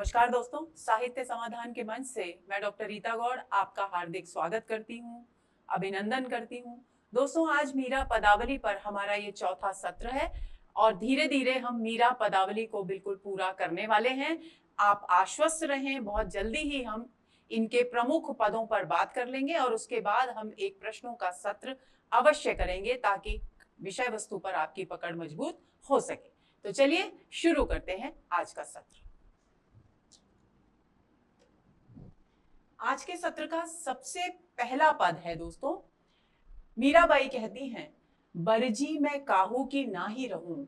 नमस्कार दोस्तों, साहित्य समाधान के मंच से मैं डॉक्टर रीता गौड़ आपका हार्दिक स्वागत करती हूँ, अभिनंदन करती हूँ। दोस्तों, आज मीरा पदावली पर हमारा ये चौथा सत्र है और धीरे धीरे हम मीरा पदावली को बिल्कुल पूरा करने वाले हैं। आप आश्वस्त रहें, बहुत जल्दी ही हम इनके प्रमुख पदों पर बात कर लेंगे और उसके बाद हम एक प्रश्नों का सत्र अवश्य करेंगे ताकि विषय वस्तु पर आपकी पकड़ मजबूत हो सके। तो चलिए शुरू करते हैं आज का सत्र। आज के सत्र का सबसे पहला पद है दोस्तों, मीराबाई कहती हैं, बरजी मैं काहू की ना ही रहूं,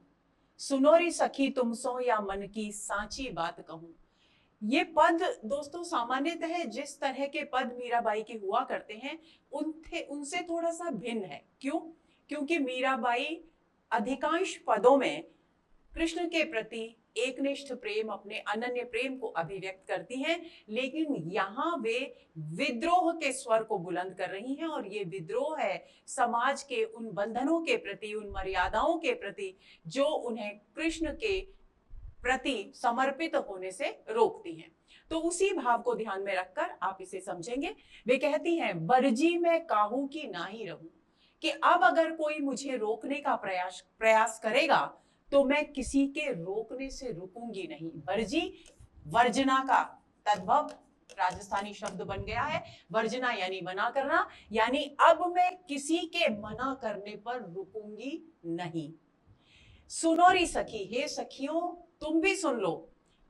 सुनोरी सखी तुम सो या मन की सांची बात कहूं। ये पद दोस्तों सामान्यतः जिस तरह के पद मीराबाई के हुआ करते हैं उनसे थोड़ा सा भिन्न है। क्यों? क्योंकि मीराबाई अधिकांश पदों में कृष्ण के प्रति एकनिष्ठ प्रेम, अपने अनन्य प्रेम को अभिव्यक्त करती हैं, लेकिन यहाँ वे विद्रोह के स्वर को बुलंद कर रही हैं और ये विद्रोह है समाज के उन बंधनों के प्रति, उन मर्यादाओं के प्रति जो उन्हें कृष्ण के प्रति समर्पित होने से रोकती हैं। तो उसी भाव को ध्यान में रखकर आप इसे समझेंगे। वे कहती हैं, बरजी मैं काहू की ना ही रहूं, कि अब अगर कोई मुझे रोकने का प्रयास करेगा तो मैं किसी के रोकने से रुकूंगी नहीं। बरजी वर्जना का तद्भव राजस्थानी शब्द बन गया है। वर्जना यानी मना करना, यानी अब मैं किसी के मना करने पर रुकूंगी नहीं। सुनोरी सखी, हे सखियों तुम भी सुन लो,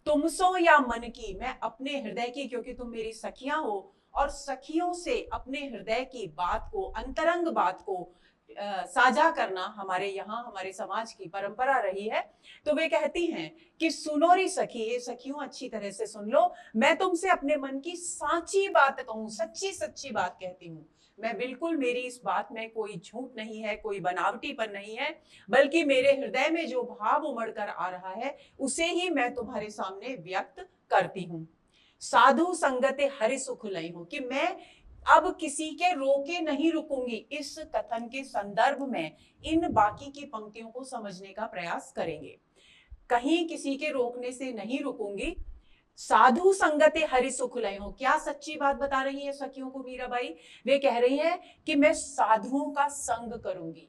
तुम सो या मन की, मैं अपने हृदय की, क्योंकि तुम मेरी सखियां हो और सखियों से अपने हृदय की बात को, अंतरंग बात को साझा करना हमारे यहाँ, हमारे समाज की परंपरा रही है। तो वे कहती हैं कि सुनोरी सखी, ये सखियों अच्छी तरह से सुन लो, मैं तुमसे अपने मन की साची बात कहूं, सच्ची सच्ची बात कहती हूँ। मैं बिल्कुल, मेरी इस बात में कोई झूठ नहीं है, कोई बनावटीपन नहीं है, बल्कि मेरे हृदय में जो भाव उमड़ कर आ रहा है उसे ही मैं तुम्हारे सामने व्यक्त करती हूँ। साधु संगते हरि सुख लई हो, कि मैं अब किसी के रोके नहीं रुकूंगी। इस कथन के संदर्भ में इन बाकी की पंक्तियों को समझने का प्रयास करेंगे। कहीं किसी के रोकने से नहीं रुकूंगी। साधु संगते हरि सुख लय हो, क्या सच्ची बात बता रही है सखियों को मीराबाई? वे कह रही है कि मैं साधुओं का संग करूंगी।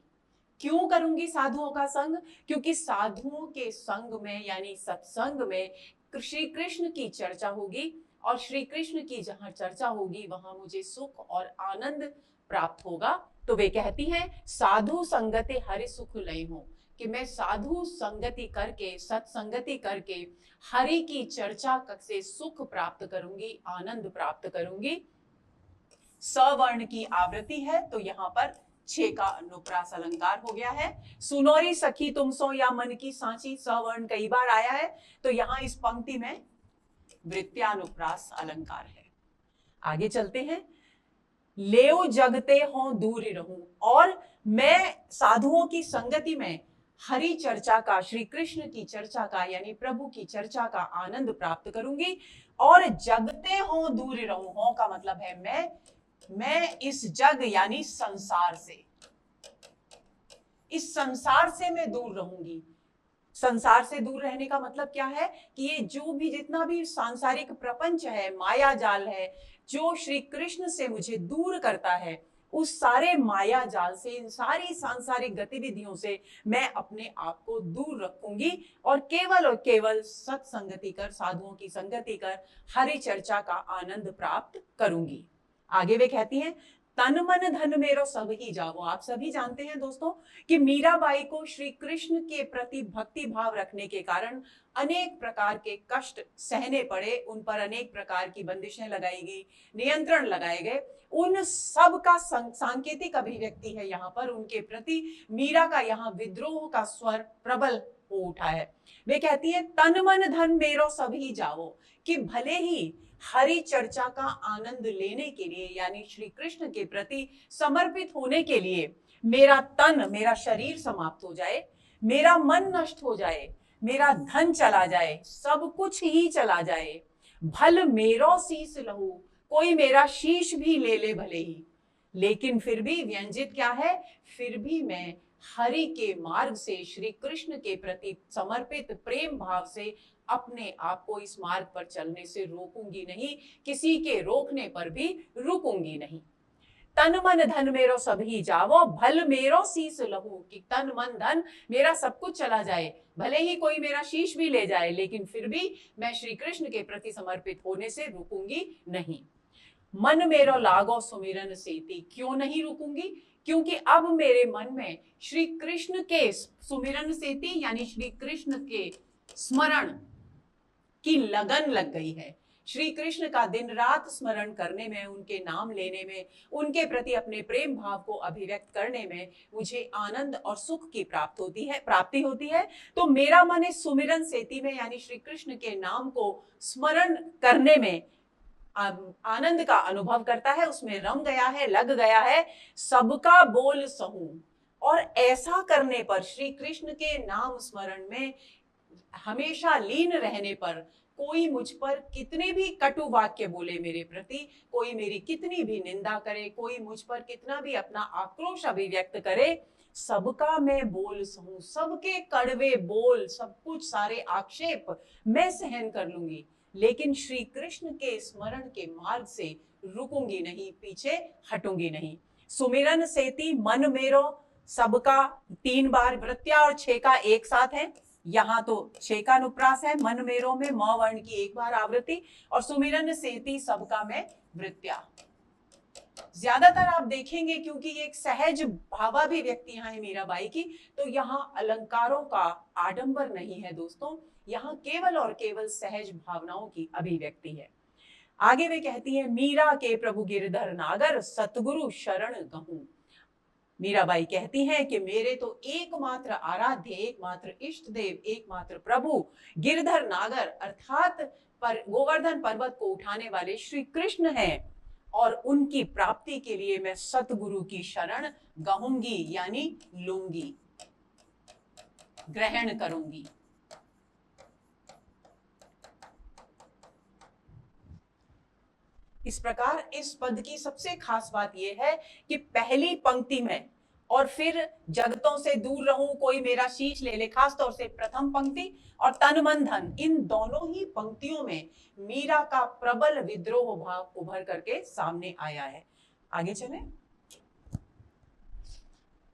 क्यों करूंगी साधुओं का संग? क्योंकि साधुओं के संग में यानी सत्संग में श्री कृष्ण की चर्चा होगी और श्री कृष्ण की जहां चर्चा होगी वहां मुझे सुख और आनंद प्राप्त होगा। तो वे कहती हैं, साधु संगति हरि सुख लय हो, कि मैं साधु संगति करके, सत्संगति करके हरि की चर्चा से सुख प्राप्त करूंगी, आनंद प्राप्त करूंगी। सवर्ण की आवृत्ति है तो यहाँ पर 6 का अनुप्रास अलंकार हो गया है। सुनोरी सखी तुम सो या मन की सांची, सवर्ण कई बार आया है तो यहाँ इस पंक्ति में वृत्यानुप्रास अलंकार है। आगे चलते हैं। लेव जगते हो दूर रहूं, और मैं साधुओं की संगति में हरि चर्चा का, श्री कृष्ण की चर्चा का यानी प्रभु की चर्चा का आनंद प्राप्त करूंगी। और जगते हो दूर रहूं, हो का मतलब है मैं इस जग यानी संसार से, इस संसार से मैं दूर रहूंगी। संसार से दूर रहने का मतलब क्या है कि ये जो भी जितना भी सांसारिक प्रपंच है, माया जाल है, जो श्री कृष्ण से मुझे दूर करता है, उस सारे माया जाल से, इन सारी सांसारिक गतिविधियों से मैं अपने आप को दूर रखूंगी और केवल सत्संगति कर, साधुओं की संगति कर हरि चर्चा का आनंद प्राप्त करूंगी। आगे वे कहती हैं, तन मन धन मेरो सब ही जाओ। आप सभी जानते हैं दोस्तों कि मीराबाई को श्री कृष्ण के प्रति भक्ति भाव रखने के कारण अनेक प्रकार के कष्ट सहने पड़े, उन पर अनेक प्रकार की बंदिशें लगाई गई, नियंत्रण लगाए गए। उन सब का सांकेतिक अभिव्यक्ति है यहाँ पर उनके प्रति मीरा का यहाँ विद्रोह का स्वर प्रबल हो उठा है। वे कहती है, तन मन धन मेरो सब ही जाओ, कि भले ही हरि चर्चा का आनंद लेने के लिए यानी श्री कृष्ण के प्रति समर्पित होने के लिए मेरा तन, मेरा शरीर समाप्त हो जाए, मेरा मन नष्ट हो जाए, मेरा धन चला जाए, सब कुछ ही चला जाए, भल मेरो शीश लहू, कोई मेरा शीश भी ले ले भले ही, लेकिन फिर भी व्यंजित क्या है, फिर भी मैं हरि के मार्ग से, श्री कृष्ण के प्रति समर्पित प्रेम भाव से अपने आप को इस मार्ग पर चलने से रोकूंगी नहीं, किसी के रोकने पर भी रुकूंगी नहीं। तन मन धन मेरो सभी जावो, भल मेरो शीस लहू। कि तन मन धन मेरा सब कुछ चला जाए, भले ही कोई मेरा शीश भी ले जाए, लेकिन फिर भी मैं श्री कृष्ण के प्रति समर्पित होने से रुकूंगी नहीं। मन मेरो लागो सुमिरन सेती। क्यों नहीं रुकूंगी? क्योंकि अब मेरे मन में श्री कृष्ण के सुमिरन सेती यानी श्री कृष्ण के स्मरण की लगन लग गई है। श्री कृष्ण का दिन रात स्मरण करने में, उनके नाम लेने में, उनके प्रति अपने प्रेम भाव को अभिव्यक्त करने में मुझे आनंद और सुख की प्राप्ति होती है। तो मेरा मन इस सुमिरन सेती में यानी श्री कृष्ण के नाम को स्मरण करने में आनंद का अनुभव करता है, उसमें रम गया है, लग गया है। सबका बोल सहूं। और ऐसा करने पर, श्री कृष्ण के नाम स्मरण में हमेशा लीन रहने पर, कोई मुझ पर कितने भी कटु वाक्य बोले मेरे प्रति, कोई मेरी कितनी भी निंदा करे, कोई मुझ पर कितना भी अपना आक्रोश अभिव्यक्त करे, सबका मैं बोल सहूं। सबके कड़वे बोल, सब कुछ सारे आक्षेप मैं सहन कर लूंगी, लेकिन श्री कृष्ण के स्मरण के मार्ग से रुकूंगी नहीं, पीछे हटूंगी नहीं। सुमिरन सेती मन मेरो सबका 3 बार वृत्या और 6 का एक साथ है। यहाँ तो 6 का अनुप्रास है। मन मेरो में म वर्ण की 1 बार आवृत्ति और सुमिरन सेती सबका में वृत्या। ज्यादातर आप देखेंगे क्योंकि ये एक सहज भावाभिव्यक्तियां हैं मीराबाई की, तो यहाँ अलंकारों का आडंबर नहीं है दोस्तों, यहाँ केवल और केवल सहज भावनाओं की अभिव्यक्ति है। आगे वे कहती है, मीरा के प्रभु गिरधर नागर सतगुरु शरण गहूं। मीराबाई कहती हैं कि मेरे तो एकमात्र आराध्य, एकमात्र इष्ट देव, एकमात्र प्रभु गिरधर नागर अर्थात गोवर्धन पर्वत को उठाने वाले श्री कृष्ण हैं, और उनकी प्राप्ति के लिए मैं सतगुरु की शरण गहूंगी यानी लूंगी, ग्रहण करूंगी। इस प्रकार इस पद की सबसे खास बात यह है कि पहली पंक्ति में और फिर जगतों से दूर रहूं, कोई मेरा शीश ले ले, खास तौर से प्रथम पंक्ति और तन मन धन, इन दोनों ही पंक्तियों में मीरा का प्रबल विद्रोह भाव उभर करके सामने आया है। आगे चले।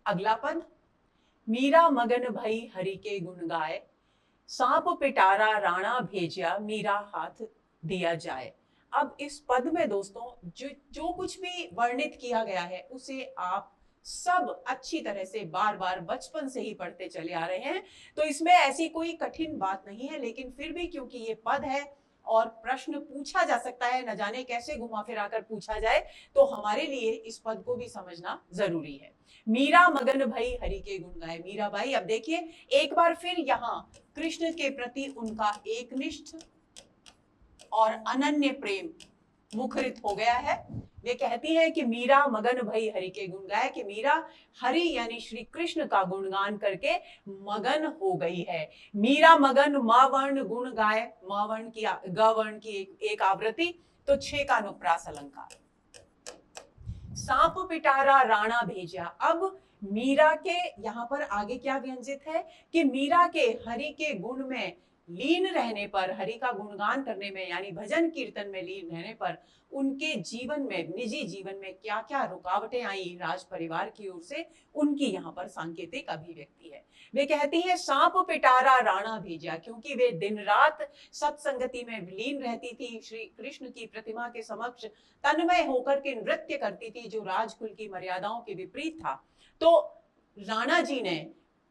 अगला पद, मीरा मगन भई हरि के गुण गाए, सांप पिटारा राणा भेजिया, मीरा हाथ दिया जाए। अब इस पद में दोस्तों जो कुछ भी वर्णित किया गया है उसे आप सब अच्छी तरह से बार बार बचपन से ही पढ़ते चले आ रहे हैं, तो इसमें ऐसी कोई कठिन बात नहीं है, लेकिन फिर भी क्योंकि ये पद है और प्रश्न पूछा जा सकता है, न जाने कैसे घुमा फिरा कर पूछा जाए, तो हमारे लिए इस पद को भी समझना जरूरी है। मीरा मगन भई हरि के गुण गाए। मीराबाई, अब देखिए एक बार फिर यहाँ कृष्ण के प्रति उनका एकनिष्ठ और अनन्य प्रेम मुखरित हो गया है। वे कहती है कि मीरा मगन भई हरि के गुण गाए, कि मीरा हरि यानी श्री कृष्ण का गुणगान करके मगन हो गई है। मीरा मगन मा वर्ण गुण गाए, मा वर्ण की ग वर्ण की एक आवृत्ति, तो 6 का अनुप्रास अलंकार। सांप पिटारा राणा भेजा। अब मीरा के यहाँ पर आगे क्या व्यंजित है कि मीरा के हरि के गुण में लीन रहने पर, हरि का गुणगान करने में यानी भजन कीर्तन में लीन रहने पर उनके जीवन में, निजी जीवन में क्या क्या रुकावटें आई राज परिवार की ओर से, उनकी यहाँ पर सांकेतिक अभिव्यक्ति है। वे कहती है सांप पिटारा राणा भेजा, क्योंकि वे दिन रात सत्संगति में लीन रहती थी, श्री कृष्ण की प्रतिमा के समक्ष तन्मय होकर के नृत्य करती थी, जो राजकुल की मर्यादाओं के विपरीत था। तो राणा जी ने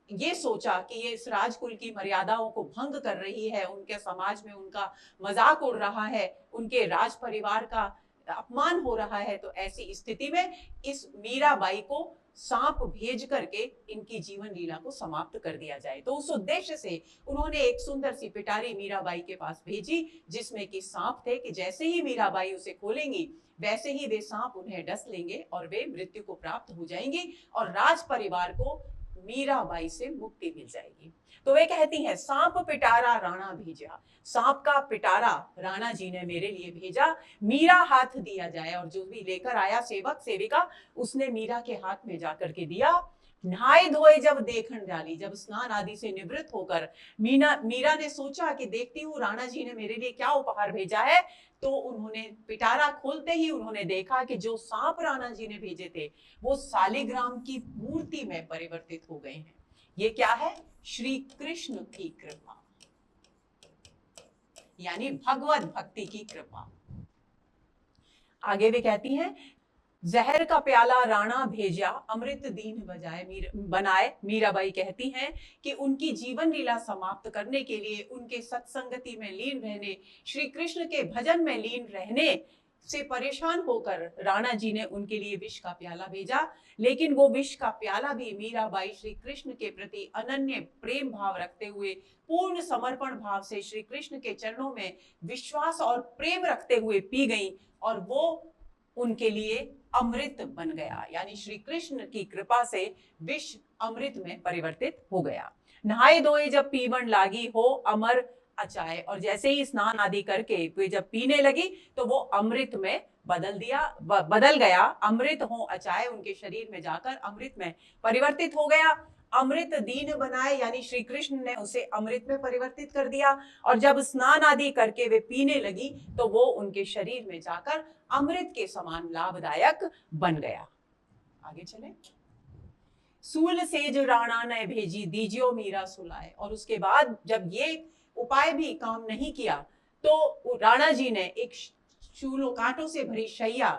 ये सोचा कि ये इस राजकुल की मर्यादाओं को भंग कर रही है, उनके समाज में उनका मजाक उड़ रहा है, उनके राज परिवार का अपमान हो रहा है, तो ऐसी स्थिति में इस मीराबाई को सांप भेज करके इनकी जीवन लीला को समाप्त कर दिया जाए। तो उस उद्देश्य से उन्होंने एक सुंदर सी पिटारी मीराबाई के पास भेजी, जिसमें कि सांप थे, कि जैसे ही मीराबाई उसे खोलेंगी वैसे ही वे सांप उन्हें डस लेंगे और वे मृत्यु को प्राप्त हो जाएंगी और राज परिवार को मीराबाई से मुक्ति मिल जाएगी। तो वे कहती हैं सांप पिटारा राणा भेजा, सांप का पिटारा राणा जी ने मेरे लिए भेजा, मीरा हाथ दिया जाए। और जो भी लेकर आया सेवक सेविका, उसने मीरा के हाथ में जाकर के दिया। नहाए धोए जब देखन डाली, जब स्नान आदि से निवृत्त होकर मीरा ने सोचा कि देखती हूँ राणा जी ने मेरे लिए क्या उपहार भेजा है, तो उन्होंने पिटारा खोलते ही उन्होंने देखा कि जो सांप राणा जी ने भेजे थे वो शालिग्राम की मूर्ति में परिवर्तित हो गए हैं। ये क्या है? श्री कृष्ण की कृपा, यानी भगवत भक्ति की कृपा। आगे वे कहती हैं, जहर का प्याला राणा भेजा अमृत दीन बनाए। मीराबाई कहती हैं कि उनकी जीवन लीला समाप्त करने के लिए उनके सत्संगति में लीन रहने, श्री कृष्ण के भजन में लीन रहने से परेशान होकर राणा जी ने उनके लिए विष का प्याला भेजा। लेकिन वो विष का प्याला भी मीराबाई श्री कृष्ण के प्रति अनन्य प्रेम भाव रखते हुए, पूर्ण समर्पण भाव से श्री कृष्ण के चरणों में विश्वास और प्रेम रखते हुए पी गई, और वो उनके लिए अमृत बन गया, यानी श्री कृष्ण की कृपा से विष अमृत में परिवर्तित हो गया। नहाए धोए जब पीवन लागी हो अमर अचाए, और जैसे ही स्नान आदि करके वे जब पीने लगी तो वो अमृत में बदल गया। अमृत हो अचाए, उनके शरीर में जाकर अमृत में परिवर्तित हो गया। अमृत दीन बनाए, यानी श्री कृष्ण ने उसे अमृत में परिवर्तित कर दिया, और जब स्नान आदि करके वे पीने लगी तो वो उनके शरीर में जाकर अमृत के समान लाभदायक बन गया। आगे चले। सूल सेज राणा ने भेजी दीजियो मीरा सुलाए, और उसके बाद जब ये उपाय भी काम नहीं किया तो राणा जी ने एक शूलों कांटों से भरी शैया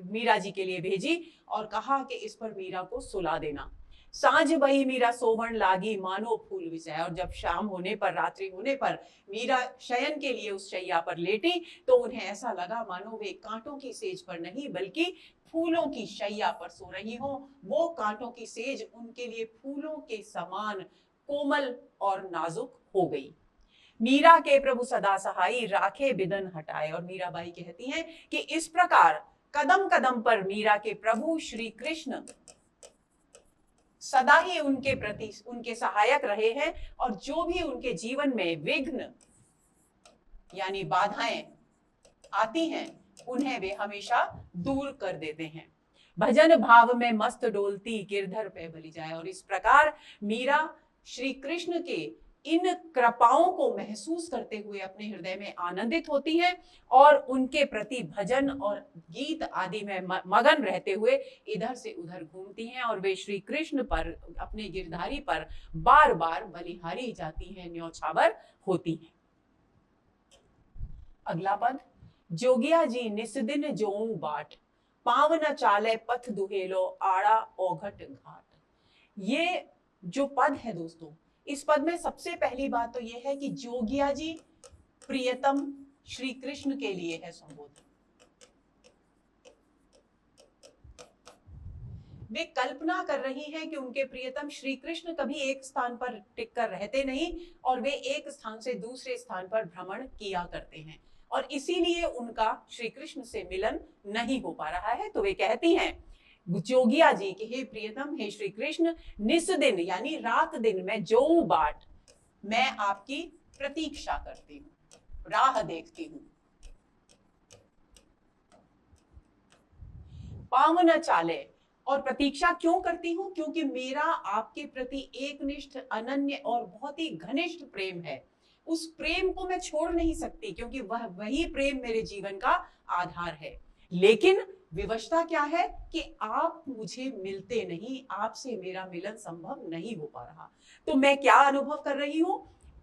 मीरा जी के लिए भेजी और कहा कि इस पर मीरा को सुला देना। सांझ बही मीरा सोवण लागी मानो फूल विजय, और जब शाम होने पर, रात्रि होने पर मीरा शयन के लिए उस शैया पर लेटी तो उन्हें ऐसा लगा मानो वे कांटों की सेज पर नहीं बल्कि फूलों की शैया पर सो रही हो। वो कांटों की सेज उनके लिए फूलों के समान कोमल और नाजुक हो गई। मीरा के प्रभु सदा सहाई राखे बिदन हटाए, और मीराबाई कहती हैं कि इस प्रकार कदम कदम पर मीरा के प्रभु श्री कृष्ण सदा ही उनके प्रति उनके सहायक रहे हैं, और जो भी उनके जीवन में विघ्न यानी बाधाएं आती हैं उन्हें वे हमेशा दूर कर देते हैं। भजन भाव में मस्त डोलती गिरधर पे बलि जाए, और इस प्रकार मीरा श्री कृष्ण के इन कृपाओं को महसूस करते हुए अपने हृदय में आनंदित होती हैं और उनके प्रति भजन और गीत आदि में मगन रहते हुए इधर से उधर घूमती हैं, और वे श्री कृष्ण पर, अपने गिरधारी पर बार बार बलिहारी जाती हैं, न्यौछावर होती हैं। अगला पद, जोगिया जी निस्दिन जोऊ बाट, पाव न चाले पथ दुहेलो आड़ा ओघट घाट। ये जो पद है दोस्तों, इस पद में सबसे पहली बात तो यह है कि जोगिया जी प्रियतम श्री कृष्ण के लिए है संबोधन। वे कल्पना कर रही हैं कि उनके प्रियतम श्री कृष्ण कभी एक स्थान पर टिककर रहते नहीं और वे एक स्थान से दूसरे स्थान पर भ्रमण किया करते हैं, और इसीलिए उनका श्री कृष्ण से मिलन नहीं हो पा रहा है। तो वे कहती हैं जोगिया जी के, हे प्रियतम, हे श्री कृष्ण, निस दिन यानी रात दिन में जो बाट, मैं आपकी प्रतीक्षा करती हूँ, राह देखती हूँ। पाव न चाले, और प्रतीक्षा क्यों करती हूँ? क्योंकि मेरा आपके प्रति एकनिष्ठ, अनन्य और बहुत ही घनिष्ठ प्रेम है। उस प्रेम को मैं छोड़ नहीं सकती क्योंकि वही प्रेम मेरे जीवन का आधार है। लेकिन विवशता क्या है कि आप मुझे मिलते नहीं, आपसे मेरा मिलन संभव नहीं हो पा रहा। तो मैं क्या अनुभव कर रही हूँ?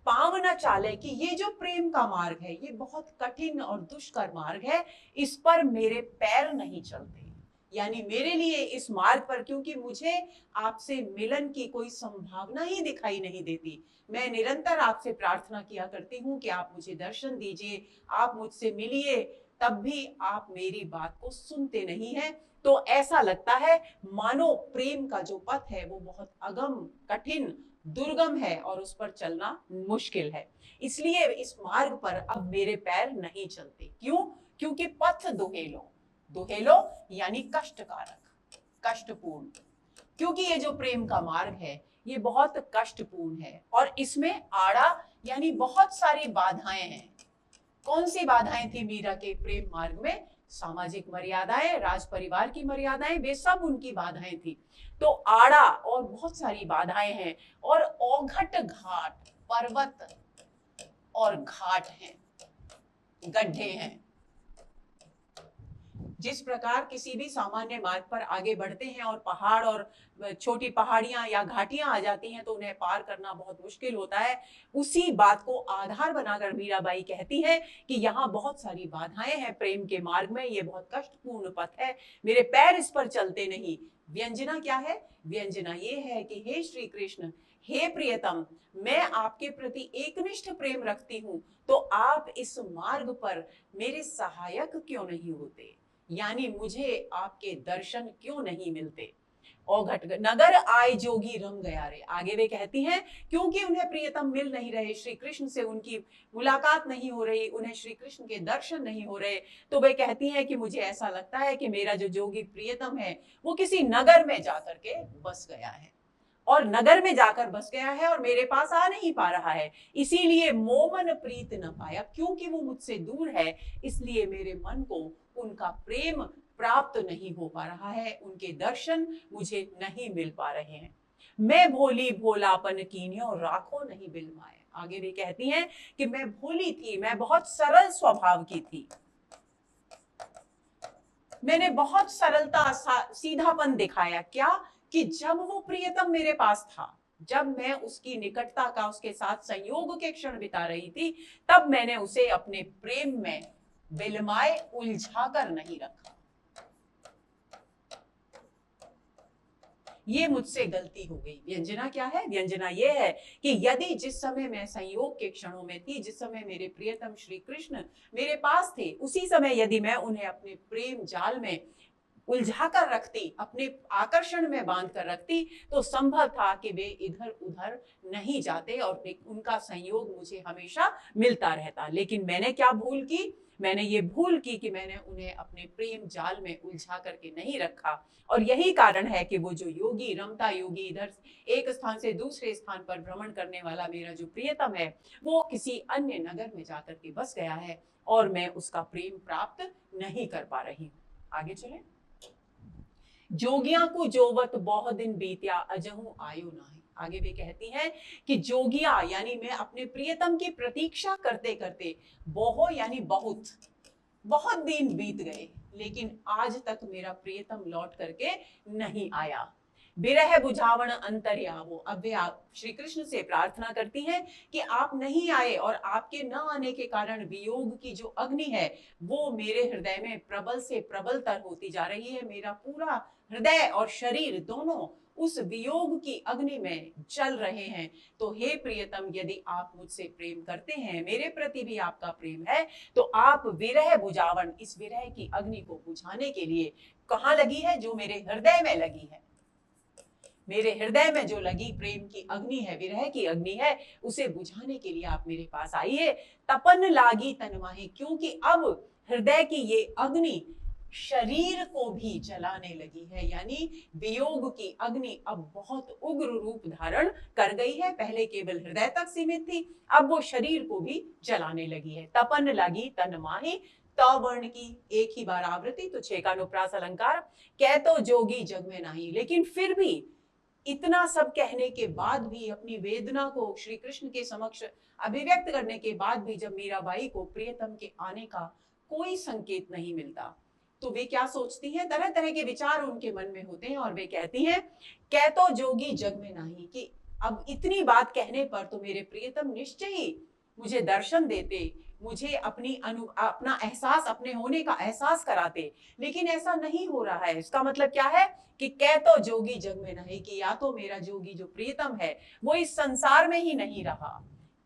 पाव न चाले कि ये जो प्रेम का मार्ग है ये बहुत कठिन और दुष्कर मार्ग है, इस पर मेरे पैर नहीं चलते। यानी मेरे लिए इस मार्ग पर, क्योंकि मुझे आपसे मिलन की कोई संभावना ही दिखाई नहीं देती। मैं निरंतर आपसे प्रार्थना किया करती हूँ कि आप मुझे दर्शन दीजिए, आप मुझसे मिलिए, तब भी आप मेरी बात को सुनते नहीं हैं। तो ऐसा लगता है मानो प्रेम का जो पथ है वो बहुत अगम, कठिन, दुर्गम है और उस पर चलना मुश्किल है। इसलिए इस मार्ग पर अब मेरे पैर नहीं चलते। क्यों? क्योंकि पथ दुहेलो यानी कष्टकारक, कष्टपूर्ण, क्योंकि ये जो प्रेम का मार्ग है ये बहुत कष्टपूर्ण है और इसमें आड़ा यानी बहुत सारी बाधाएं हैं। कौन सी बाधाएं थी मीरा के प्रेम मार्ग में? सामाजिक मर्यादाएं, राज परिवार की मर्यादाएं, वे सब उनकी बाधाएं थी। तो आड़ा और बहुत सारी बाधाएं हैं, और औघट घाट, पर्वत और घाट हैं, गड्ढे हैं। जिस प्रकार किसी भी सामान्य मार्ग पर आगे बढ़ते हैं और पहाड़ और छोटी पहाड़ियां या घाटियां आ जाती हैं तो उन्हें पार करना बहुत मुश्किल होता है, उसी बात को आधार बनाकर मीराबाई कहती है कि यहाँ बहुत सारी बाधाएं हैं प्रेम के मार्ग में, ये बहुत कष्टपूर्ण पथ है, मेरे पैर इस पर चलते नहीं। व्यंजना क्या है? व्यंजना ये है कि हे श्री कृष्ण, हे प्रियतम, मैं आपके प्रति एकनिष्ठ प्रेम रखती हूँ, तो आप इस मार्ग पर मेरे सहायक क्यों नहीं होते, यानी मुझे आपके दर्शन क्यों नहीं मिलते। औघट नगर आए जोगी रम गया रे, आगे वे कहती हैं क्योंकि उन्हें प्रियतम मिल नहीं रहे, श्री कृष्ण से उनकी मुलाकात नहीं हो रही, उन्हें श्री कृष्ण के दर्शन नहीं हो रहे, तो वे कहती हैं कि मुझे ऐसा लगता है कि मेरा जो जोगी प्रियतम है वो किसी नगर में जाकर के बस गया है, और नगर में जाकर बस गया है और मेरे पास आ नहीं पा रहा है, इसीलिए मोमन प्रीत न पाया, क्योंकि वो मुझसे दूर है इसलिए मेरे मन को उनका प्रेम प्राप्त नहीं हो पा रहा है, उनके दर्शन मुझे नहीं मिल पा रहे हैं। मैं भोली भोलापन कीन्यो राखो नहीं बिलमाए, आगे भी कहती हैं कि मैं भोली थी, मैं बहुत सरल स्वभाव की थी, मैंने बहुत सरलता सीधापन दिखाया, क्या कि जब वो प्रियतम मेरे पास था, जब मैं उसकी निकटता का, उसके साथ संयोग के क्षण बिता रही थी, तब मैंने उसे अपने प्रेम में बिलमाए उलझा कर नहीं रखा, ये मुझसे गलती हो गई। व्यंजना क्या है? व्यंजना ये है कि यदि जिस समय मैं संयोग के क्षणों में थी, जिस समय मेरे प्रियतम श्री कृष्ण मेरे पास थे, उसी समय यदि मैं उन्हें अपने प्रेम जाल में उलझा कर रखती, अपने आकर्षण में बांध कर रखती, तो संभव था कि वे इधर उधर नहीं जाते और उनका संयोग मुझे हमेशा मिलता रहता। लेकिन मैंने क्या भूल की? मैंने ये भूल की कि मैंने उन्हें अपने प्रेम जाल में उलझा करके नहीं रखा, और यही कारण है कि वो जो योगी, रमता योगी, इधर एक स्थान से दूसरे स्थान पर भ्रमण करने वाला मेरा जो प्रियतम है, वो किसी अन्य नगर में जाकर के बस गया है और मैं उसका प्रेम प्राप्त नहीं कर पा रही हूँ। आगे चलें। जोगिया को जोवत बहुत दिन बीतिया अजहू आयो नाही, आगे वे कहती हैं कि जोगिया यानी मैं अपने प्रियतम की प्रतीक्षा करते करते, बहु यानी बहुत दिन बीत गए, लेकिन आज तक मेरा प्रियतम लौट करके नहीं आया। बिरह बुझावन अंतर्यावो, अब वे आप श्री कृष्ण से प्रार्थना करती हैं कि आप नहीं आए, और आपके न आने के कारण वियोग की जो अग्नि है वो मेरे हृदय में प्रबल से प्रबलतर होती जा रही है, मेरा पूरा हृदय और शरीर दोनों उस वियोग की अग्नि में जल रहे हैं। तो हे प्रियतम, यदि आप मुझसे प्रेम करते हैं, मेरे प्रति भी आपका प्रेम है, तो आप विरह बुझावन, इस विरह की अग्नि को बुझाने के लिए कहाँ लगी है? जो मेरे हृदय में लगी है, मेरे हृदय में जो लगी प्रेम की अग्नि है, विरह की अग्नि है, उसे बुझाने के लिए आप मेरे पास आइए। तपन लागी तनमाही, क्योंकि अब हृदय की ये अग्नि शरीर को भी जलाने लगी है, यानी वियोग की अग्नि अब बहुत उग्र रूप धारण कर गई है, पहले केवल हृदय तक सीमित थी, अब वो शरीर को भी जलाने लगी है। तपन लगी तनमाही, त वर्ण की एक ही बार आवृत्ति, तो छेकानुप्रास अलंकार, कह तो जोगी जग में नहीं, लेकिन फिर भी इतना सब कहने के बाद भी, अपनी वेदना को श्री कृष्ण के समक्ष अभिव्यक्त करने के बाद भी, जब मीराबाई को प्रियतम के आने का कोई संकेत नहीं मिलता, तो वे क्या सोचती हैं? तरह तरह के विचार उनके मन में होते हैं, और वे कहती हैं, कह तो जोगी जग में नहीं, कि अब इतनी बात कहने पर तो मेरे प्रियतम निश्चय ही मुझे दर्शन देते, मुझे अपना एहसास, अपने होने का एहसास कराते, लेकिन ऐसा नहीं हो रहा है। इसका मतलब क्या है कि कह तो जोगी जग में नहीं, कि या तो मेरा जोगी जो प्रियतम है वो इस संसार में ही नहीं रहा,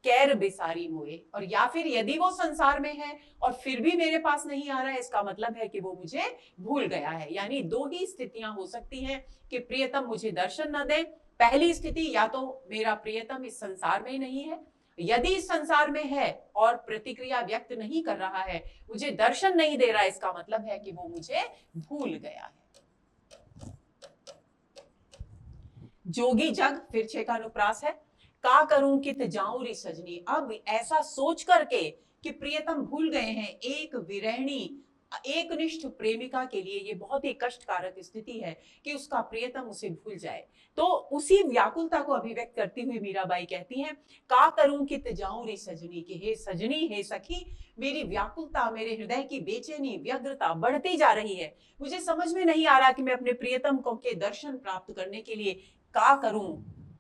कैर बिसारी मोए, और या फिर यदि वो संसार में है और फिर भी मेरे पास नहीं आ रहा है, इसका मतलब है कि वो मुझे भूल गया है। यानी दो ही स्थितियां हो सकती हैं कि प्रियतम मुझे दर्शन न दे। पहली स्थिति, या तो मेरा प्रियतम इस संसार में ही नहीं है, यदि इस संसार में है और प्रतिक्रिया व्यक्त नहीं कर रहा है, मुझे दर्शन नहीं दे रहा है, इसका मतलब है कि वो मुझे भूल गया है। जोगी जग, फिर छेकानुप्रास है, का करूं कित जाऊं री सजनी, अब ऐसा सोच करके कि प्रियतम भूल गए हैं, एक विरहणी एकनिष्ठ प्रेमिका के लिए ये बहुत ही कष्टकारक स्थिति है कि उसका प्रियतम उसे भूल जाए। तो उसी व्याकुलता को अभिव्यक्त करती हुई मीराबाई कहती हैं, का करूं कित जाऊं रे सजनी, के हे सजनी हे सखी, मेरी व्याकुलता, मेरे हृदय की बेचैनी व्यग्रता बढ़ती जा रही है। मुझे समझ में नहीं आ रहा कि मैं अपने प्रियतम को के दर्शन प्राप्त करने के लिए का करूं,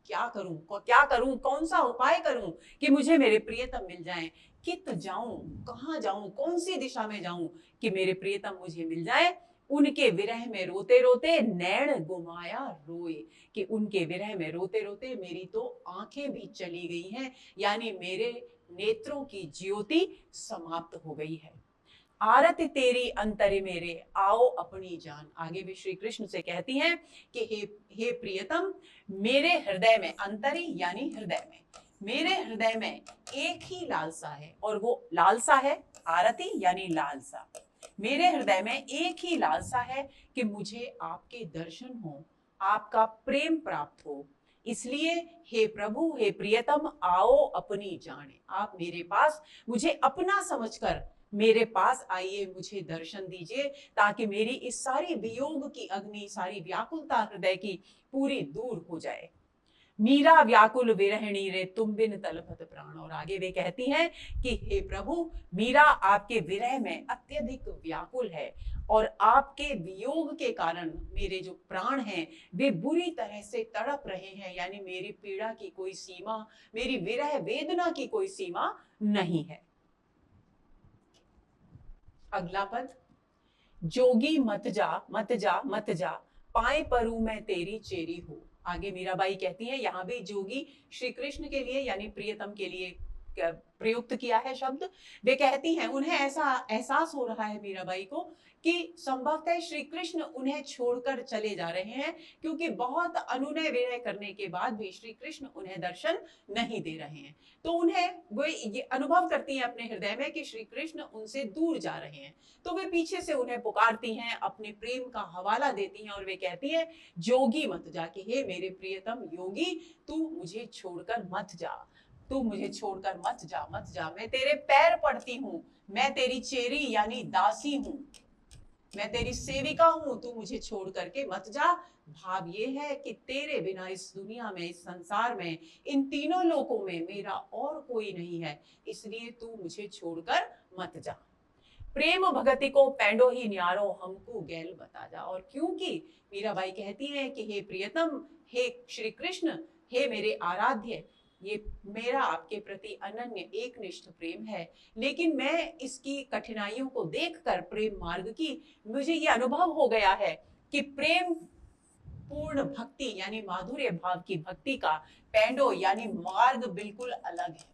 क्या करूं, कौन सा उपाय करूं कि मुझे मेरे प्रियतम मिल जाएं। कित जाऊं, कहां जाऊं, कौन सी दिशा में जाऊं कि मेरे प्रियतम मुझे मिल जाए। उनके विरह में रोते रोते नैण गुमाया रोए, कि उनके विरह में रोते रोते मेरी तो आंखें भी चली गई हैं, यानी मेरे नेत्रों की ज्योति समाप्त हो गई है। आरती तेरी अंतरे मेरे, आओ अपनी जान। आगे भी श्री कृष्ण से कहती हैं कि हे प्रियतम, मेरे हृदय में, अंतरी यानी हृदय में, मेरे हृदय में एक ही लालसा है, और वो लालसा है आरती यानी लालसा। मेरे हृदय में एक ही लालसा है कि मुझे आपके दर्शन हो, आपका प्रेम प्राप्त हो। इसलिए हे प्रभु, हे प्रियतम, आओ अपनी जाने, आप मेरे पास मुझे अपना समझकर मेरे पास आइए, मुझे दर्शन दीजिए, ताकि मेरी इस सारी वियोग की अग्नि, सारी व्याकुलता हृदय की पूरी दूर हो जाए। मीरा व्याकुल विरहिणी रे, तुम बिन तलपत प्राण। और आगे वे कहती हैं कि हे प्रभु, मीरा आपके विरह में अत्यधिक व्याकुल है, और आपके वियोग के कारण मेरे जो प्राण हैं वे बुरी तरह से तड़प रहे हैं, यानी मेरी पीड़ा की कोई सीमा, मेरी विरह वेदना की कोई सीमा नहीं है। अगला पद, जोगी मत जा मत जा मत जा, पाए परू मैं तेरी चेरी हूं। आगे मीराबाई कहती है, यहां भी जोगी श्री कृष्ण के लिए यानी प्रियतम के लिए प्रयुक्त किया है शब्द। वे कहती हैं, उन्हें ऐसा एहसास हो रहा है मीराबाई को कि संभवतः श्री कृष्ण उन्हें छोड़कर चले जा रहे हैं, क्योंकि बहुत अनुनय विनय करने के बाद भी श्री कृष्ण उन्हें दर्शन नहीं दे रहे हैं। तो उन्हें वो ये अनुभव करती हैं अपने हृदय में कि श्री कृष्ण उनसे दूर जा रहे हैं। तो वे पीछे से उन्हें पुकारती हैं, अपने प्रेम का हवाला देती हैं, और वे कहती हैं, जोगी मत जा, कि हे मेरे प्रियतम योगी, तू मुझे छोड़कर मत जा, तू मुझे छोड़कर मत जा मत जा, मैं तेरे पैर पड़ती हूँ, मैं तेरी चेरी यानी दासी हूँ, मैं तेरी सेविका हूं, तू मुझे छोड़ करके मत जा। भाव ये है कि तेरे बिना इस दुनिया में, इस संसार में, इन तीनों लोकों में मेरा और कोई नहीं है, इसलिए तू मुझे छोड़कर मत जा। प्रेम भगति को पैंडो ही न्यारो, हमको गैल बता जा। और क्योंकि मीराबाई कहती हैं कि हे प्रियतम, हे श्री कृष्ण, हे मेरे आराध्य, ये मेरा आपके प्रति अनन्य एकनिष्ठ प्रेम है, लेकिन मैं इसकी कठिनाइयों को देखकर प्रेम मार्ग की मुझे ये अनुभव हो गया है कि प्रेम पूर्ण भक्ति यानी माधुर्य भाव की भक्ति का पैंडो यानी मार्ग बिल्कुल अलग है,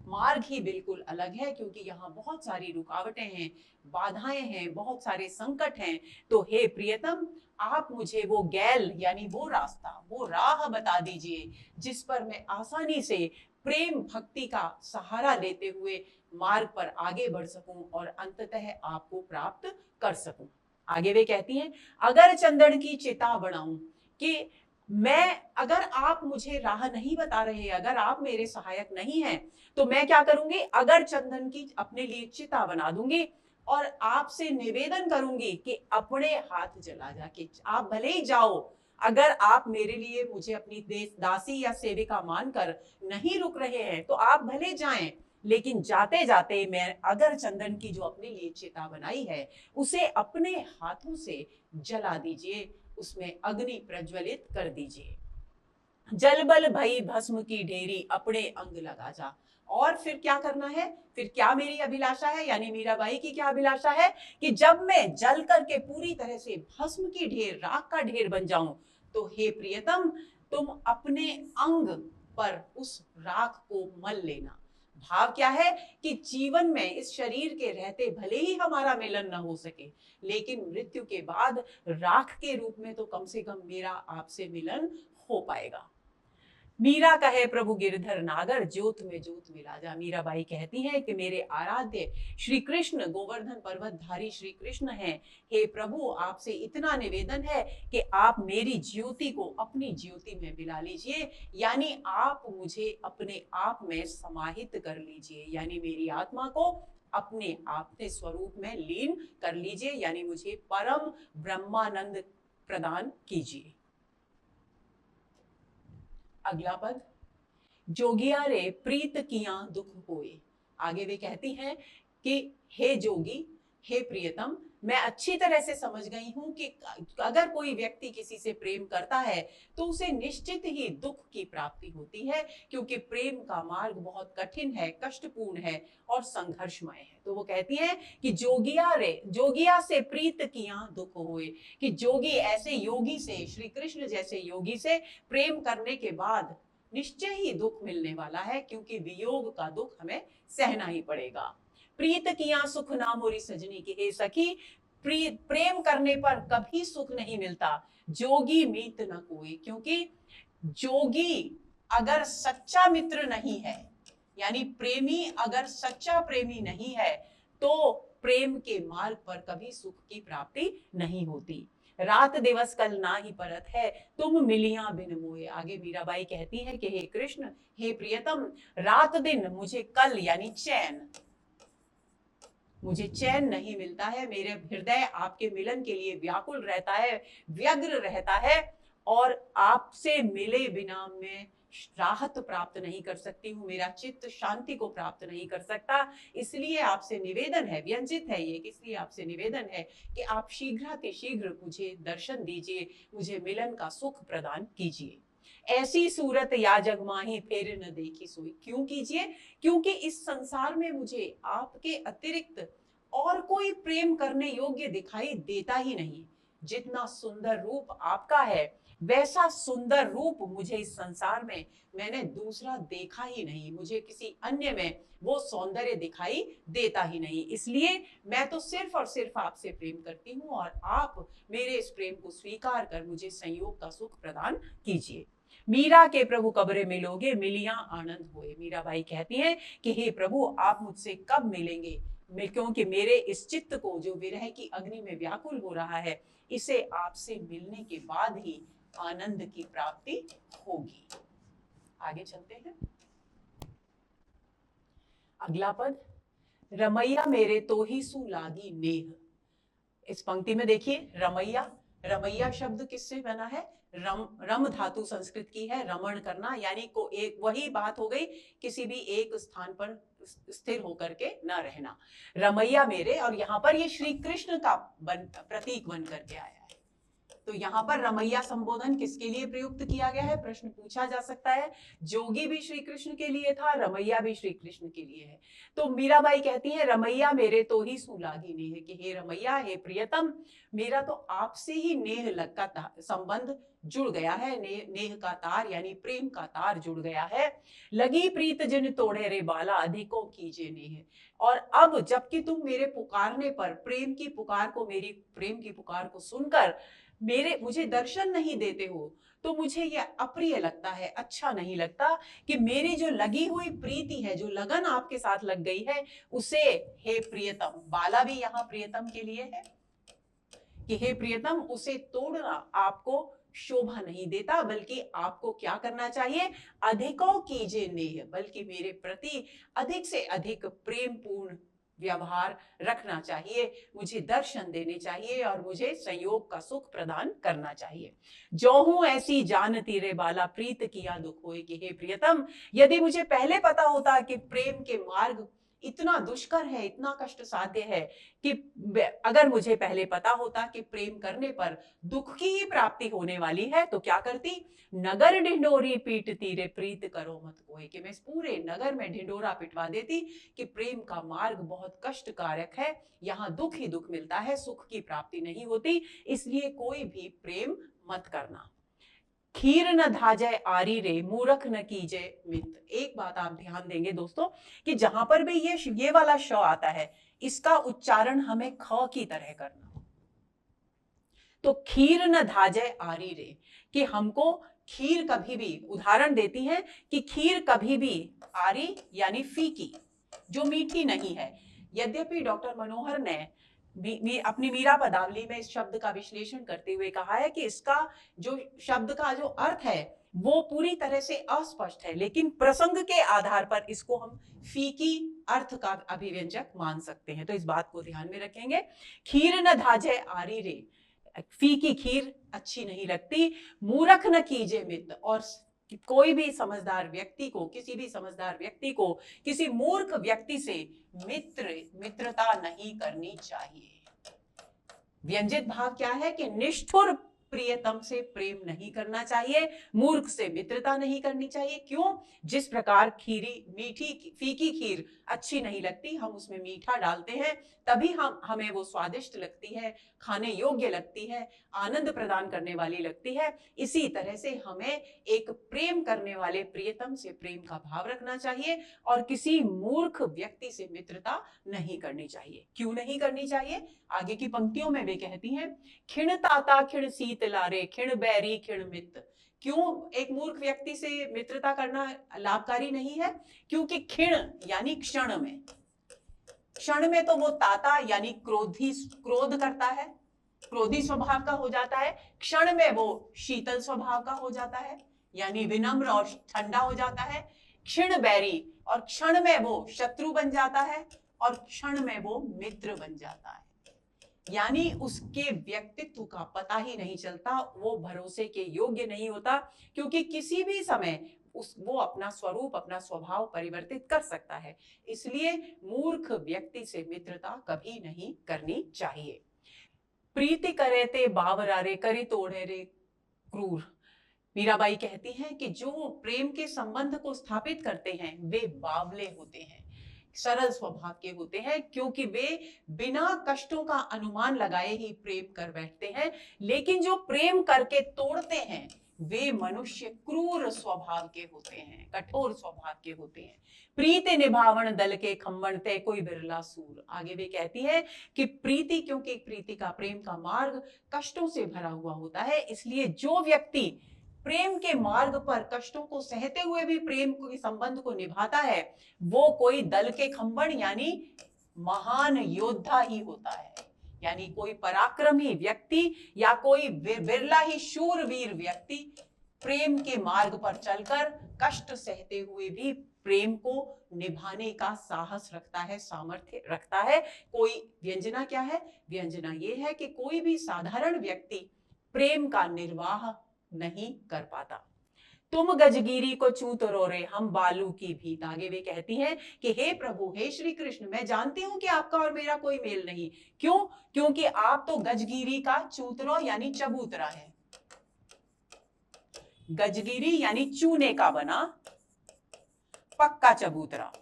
मार्ग ही बिल्कुल अलग है, क्योंकि यहाँ बहुत सारी रुकावटें हैं, बाधाएं हैं, बहुत सारे संकट हैं। तो हे प्रियतम, आप मुझे वो गैल यानी वो रास्ता, वो राह बता दीजिए, जिस पर मैं आसानी से प्रेम भक्ति का सहारा लेते हुए मार्ग पर आगे बढ़ सकूं और अंततः आपको प्राप्त कर सकूं। आगे वे कहती हैं, अगर चंदन की चिता बनाऊं, कि मैं, अगर आप मुझे राह नहीं बता रहे, अगर आप मेरे सहायक नहीं हैं, तो मैं क्या करूंगी, अगर चंदन की अपने लिए चिता बना दूंगी और आपसे निवेदन करूंगी कि अपने हाथ जला जाके आप भले ही जाओ, अगर आप मेरे लिए मुझे अपनी दासी या सेविका मानकर नहीं रुक रहे हैं तो आप भले जाएं, लेकिन जाते जाते मैं अगर चंदन की जो अपने लिए चिता बनाई है उसे अपने हाथों से जला दीजिए, उसमें अग्नि प्रज्वलित कर दीजिए। जलबल भई भस्म की ढेरी, अपने अंग लगा जा। और फिर क्या करना है, फिर क्या मेरी अभिलाषा है, यानी मीराबाई की क्या अभिलाषा है कि जब मैं जल करके पूरी तरह से भस्म की ढेर, राख का ढेर बन जाऊं, तो हे प्रियतम, तुम अपने अंग पर उस राख को मल लेना। भाव क्या है कि जीवन में इस शरीर के रहते भले ही हमारा मिलन न हो सके, लेकिन मृत्यु के बाद राख के रूप में तो कम से कम मेरा आपसे मिलन हो पाएगा। मीरा कहे प्रभु गिरधर नागर, ज्योत में ज्योत मिला जा। मीराबाई कहती हैं कि मेरे आराध्य श्री कृष्ण गोवर्धन पर्वतधारी श्री कृष्ण हैं, हे प्रभु, आपसे इतना निवेदन है कि आप मेरी ज्योति को अपनी ज्योति में मिला लीजिए, यानी आप मुझे अपने आप में समाहित कर लीजिए, यानी मेरी आत्मा को अपने अपने स्वरूप में लीन कर लीजिए, यानी मुझे परम ब्रह्मानंद प्रदान कीजिए। अगला पद, जोगिया रे प्रीत किया दुख होए। आगे वे कहती हैं कि हे जोगी, हे प्रियतम, मैं अच्छी तरह से समझ गई हूं कि अगर कोई व्यक्ति किसी से प्रेम करता है तो उसे निश्चित ही दुख की प्राप्ति होती है, क्योंकि प्रेम का मार्ग बहुत कठिन है, कष्टपूर्ण है और संघर्षमय है। तो वो कहती है कि जोगिया से प्रीत किया दुख होए, कि जोगी ऐसे योगी से, श्री कृष्ण जैसे योगी से प्रेम करने के बाद निश्चय ही दुख मिलने वाला है, क्योंकि वियोग का दुख हमें सहना ही पड़ेगा। प्रीत किया सुख ना मोरी सजनी की, हे सखी, प्रेम करने पर कभी सुख नहीं मिलता। जोगी मीत न कोई, क्योंकि जोगी अगर सच्चा मित्र नहीं है, यानी प्रेमी अगर सच्चा प्रेमी नहीं है, तो प्रेम के मार्ग पर कभी सुख की प्राप्ति नहीं होती। रात दिवस कल ना ही परत है, तुम मिलिया बिन मोए। आगे मीराबाई कहती है कि हे कृष्ण, हे प्रियतम, रात दिन मुझे कल यानी चैन, मुझे चैन नहीं मिलता है। मेरे हृदय आपके मिलन के लिए व्याकुल रहता है, व्यग्र रहता है, और आपसे मिले बिना मैं राहत प्राप्त नहीं कर सकती हूँ, मेरा चित्त शांति को प्राप्त नहीं कर सकता। इसलिए आपसे निवेदन है, व्यंजित है ये, इसलिए आपसे निवेदन है कि आप शीघ्रातिशीघ्र मुझे दर्शन दीजिए, मुझे मिलन का सुख प्रदान कीजिए। ऐसी सूरत या जगमाही फिर न देखी सोई। क्यों कीजिए? क्योंकि इस संसार में मुझे आपके अतिरिक्त और कोई प्रेम करने योग्य दिखाई देता ही नहीं। जितना सुंदर रूप आपका है, वैसा सुंदर रूप मुझे इस संसार में मैंने दूसरा देखा ही नहीं, मुझे किसी अन्य में वो सौंदर्य दिखाई देता ही नहीं। इसलिए मैं तो सिर्फ और सिर्फ आपसे प्रेम करती हूँ, और आप मेरे इस प्रेम को स्वीकार कर मुझे संयोग का सुख प्रदान कीजिए। मीरा के प्रभु कब्रे मिलोगे, मिलिया आनंद होए। मीराबाई कहती हैं कि हे प्रभु, आप मुझसे कब मिलेंगे, क्योंकि मेरे इस चित्त को जो विरह की अग्नि में व्याकुल हो रहा है, इसे आपसे मिलने के बाद ही आनंद की प्राप्ति होगी। आगे चलते हैं। अगला पद, रमैया मेरे तो ही सु लागी नेह। इस पंक्ति में देखिए, रमैया, रमैया शब्द किससे बना है? रम धातु संस्कृत की है, रमण करना, यानी को एक वही बात हो गई, किसी भी एक स्थान पर स्थिर होकर के न रहना। रमैया मेरे, और यहाँ पर ये श्री कृष्ण का प्रतीक बन करके आया है। तो यहाँ पर रमैया संबोधन किसके लिए प्रयुक्त किया गया है? प्रश्न पूछा जा सकता है। जोगी भी श्री कृष्ण के लिए था, रमैया भी श्री कृष्ण के लिए है। तो मीराबाई कहती है, रमैया मेरे तो ही सुलागी नेह, कि हे रमैया, हे प्रियतम, मेरा तो आपसे ही नेह का संबंध जुड़ गया है, नेह का तार यानी प्रेम का तार जुड़ गया है। लगी प्रीत जिन तोड़े रे बाला, अधिकों कीजिए नेह। और अब जबकि तुम मेरे पुकारने पर, प्रेम की पुकार को, मेरी प्रेम की पुकार को सुनकर मुझे दर्शन नहीं देते हो, तो मुझे यह अप्रिय लगता है, अच्छा नहीं लगता कि मेरी जो लगी हुई प्रीति है, जो लगन आपके साथ लग गई है, उसे हे प्रियतम, बाला भी यहाँ प्रियतम के लिए है कि हे प्रियतम, उसे तोड़ना आपको शोभा नहीं देता, बल्कि आपको क्या करना चाहिए? अधिकों कीजिए नेह, बल्कि मेरे प्रति अधिक से अधिक प्रेम पूर्ण व्यवहार रखना चाहिए, मुझे दर्शन देने चाहिए और मुझे संयोग का सुख प्रदान करना चाहिए। जो हूं ऐसी जानती रे बाला, प्रीत किया दुख होए, कि हे प्रियतम, यदि मुझे पहले पता होता कि प्रेम के मार्ग इतना दुष्कर है, इतना कष्ट साध्य है, कि अगर मुझे पहले पता होता कि प्रेम करने पर दुख की ही प्राप्ति होने वाली है, तो क्या करती? नगर ढिंडोरी पीटती रे प्रीत करो मत कोई, कि मैं इस पूरे नगर में ढिंडोरा पिटवा देती कि प्रेम का मार्ग बहुत कष्टकारक है, यहाँ दुख ही दुख मिलता है, सुख की प्राप्ति नहीं होती, इसलिए कोई भी प्रेम मत करना। खीर न धाजय आरी रे, मूर्ख न कीजय मित। एक बात आप ध्यान देंगे दोस्तों, कि जहां पर भी ये वाला श आता है, इसका उच्चारण हमें ख की तरह करना। तो खीर न धाजय आरी रे, कि हमको खीर कभी भी, उदाहरण देती है कि खीर कभी भी आरी यानी फीकी, जो मीठी नहीं है। यद्यपि डॉक्टर मनोहर ने अपनी मीरा पदावली में इस शब्द का विश्लेषण करते हुए कहा है कि इसका जो शब्द का जो अर्थ है वो पूरी तरह से अस्पष्ट है, लेकिन प्रसंग के आधार पर इसको हम फीकी अर्थ का अभिव्यंजक मान सकते हैं। तो इस बात को ध्यान में रखेंगे। खीर न धाजे आरी रे, फीकी खीर अच्छी नहीं लगती। मूर्ख न कीजे मित, और कोई भी समझदार व्यक्ति को, किसी भी समझदार व्यक्ति को किसी मूर्ख व्यक्ति से मित्रता नहीं करनी चाहिए। व्यंजित भाव क्या है कि निष्ठुर प्रियतम से प्रेम नहीं करना चाहिए, मूर्ख से मित्रता नहीं करनी चाहिए। क्यों? जिस प्रकार फीकी खीर अच्छी नहीं लगती, हम उसमें मीठा डालते हैं तभी हमें वो स्वादिष्ट लगती है, खाने योग्य लगती है, आनंद प्रदान करने वाली लगती है। इसी तरह से हमें एक प्रेम करने वाले प्रियतम से प्रेम का भाव रखना चाहिए और किसी मूर्ख व्यक्ति से मित्रता नहीं करनी चाहिए। क्यों नहीं करनी चाहिए? आगे की पंक्तियों में वे कहती हैं, खिण ताता खिण सीत लारे, खिण बैरी खिण मित। क्यों एक मूर्ख व्यक्ति से मित्रता करना लाभकारी नहीं है? क्योंकि खिण यानी क्षण में तो वो ताता यानी क्रोध करता है, क्रोधी स्वभाव का हो जाता है। क्षण में वो शीतल स्वभाव का हो जाता है, यानी विनम्र और ठंडा हो जाता है। क्षण बैरी, और क्षण में वो शत्रु बन जाता है, और क्षण में वो मित्र बन जाता है। यानी उसके व्यक्तित्व का पता ही नहीं चलता, वो भरोसे के योग्य नहीं होता, क्योंकि किसी भी समय वो अपना स्वरूप, अपना स्वभाव परिवर्तित कर सकता है। इसलिए मूर्ख व्यक्ति से मित्रता कभी नहीं करनी चाहिए। प्रीति करे ते बावरा रे, करी तोड़े रे क्रूर। मीराबाई कहती हैं कि जो प्रेम के संबंध को स्थापित करते हैं वे बावले होते हैं, सरल स्वभाव के होते हैं, क्योंकि वे बिना कष्टों का अनुमान लगाए ही प्रेम कर बैठते हैं। लेकिन जो प्रेम करके तोड़ते हैं वे मनुष्य क्रूर स्वभाव के होते हैं, कठोर स्वभाव के होते हैं। प्रीति निभावन दल के खम्बन ते कोई बिरला सूर। आगे वे कहती है कि प्रीति, क्योंकि प्रीति का, प्रेम का मार्ग कष्टों से भरा हुआ होता है, इसलिए जो व्यक्ति प्रेम के मार्ग पर कष्टों को सहते हुए भी प्रेम के संबंध को निभाता है वो कोई दल के खंबन यानी महान योद्धा ही होता है। यानी कोई पराक्रमी व्यक्ति या कोई बिरला ही शूरवीर व्यक्ति प्रेम के मार्ग पर चलकर कष्ट सहते हुए भी प्रेम को निभाने का साहस रखता है, सामर्थ्य रखता है। कोई व्यंजना क्या है? व्यंजना ये है कि कोई भी साधारण व्यक्ति प्रेम का निर्वाह नहीं कर पाता। तुम गजगिरी को चूत रो रे, हम बालू की भीत। आगे वे कहती हैं कि हे प्रभु, हे श्री कृष्ण, मैं जानती हूं कि आपका और मेरा कोई मेल नहीं। क्यों? क्योंकि आप तो गजगिरी का चूतरो यानी चबूतरा है। गजगिरी यानी चूने का बना पक्का चबूतरा,